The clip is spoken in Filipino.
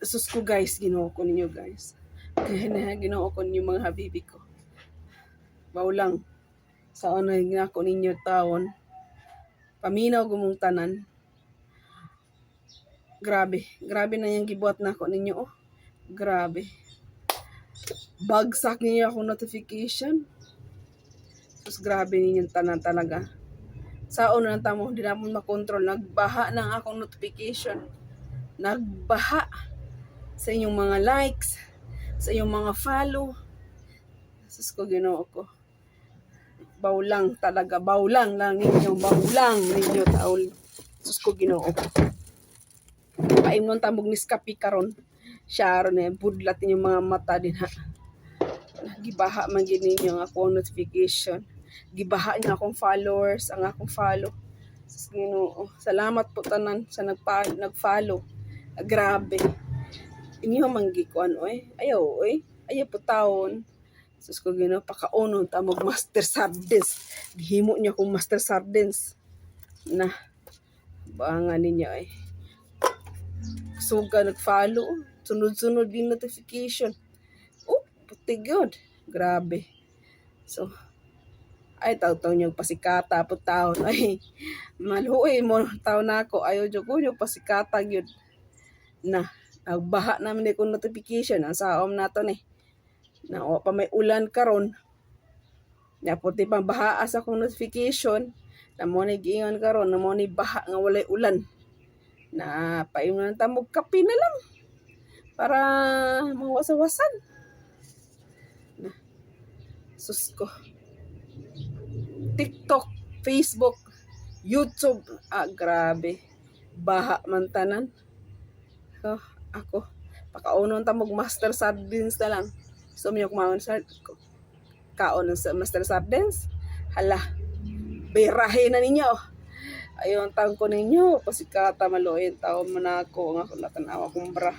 sus ko guys, ginoo ko ninyo guys. Kaya na ginoo ko ninyo mga habibi ko. Bawlang sa ano nga ko ninyo taon. Paminaw gumong tanan. Grabe, grabe na yung gibuhat na ako ninyo oh. Grabe. Bagsak niyo akong notification. Sus grabe ninyong tanan talaga. Saon na tamo, hindi na mo makontrol. Nagbaha ng akong notification. Nagbaha sa inyong mga likes, sa inyong mga follow. Sus ko ginoo ko. Bawlang talaga, bawlang lang ninyo, bawlang ninyo taol. Sus ko ginoo ko. Paimnon tamog ni Skapi karon. Sharon eh, budlat inyong mga mata din ha. Gibaha man gid ninyo ang akong notification. Gibaha niya akong followers, ang akong follow. Sus Ginoo. Salamat po tanan sa nag-follow. Grabe. Inyo manggikuan oy. Ayaw oy. Ayaw po taon. Sus ko Ginoo pakaunon tamog Master Sardines. Gihimo niya akong Master Sardines. Na banga ninyo ay. Suga nag-follow. Sunod-sunod din notification. Oh, puti good. Grabe. So, ay taw-taw niyo pasikata po taon. Ay, maluoy mo taon na ako. Ayaw dyo ko niyo pasikata yun. Na, nagbaha namin ko notification. Ang saom na to ni. Na o pa may ulan karon. Na puti pang baha sa akong notification. Na mo ni giingon karon, na mo ni baha nga walay ulan. Na paingon tamog kape na lang. Para mawasawasan. Na, sus ko. TikTok, Facebook, YouTube. Ah, grabe. Baha man tanan. So, ako. Pakaunon tamog Master Sardines na lang. So, may kumaon sa kaon sa Master Sardines. Hala. Birahe na ninyo. Ayun, taon ko ninyo. Pasikata maluin. Taon mo na ako. Ang ako natanawa kong bra.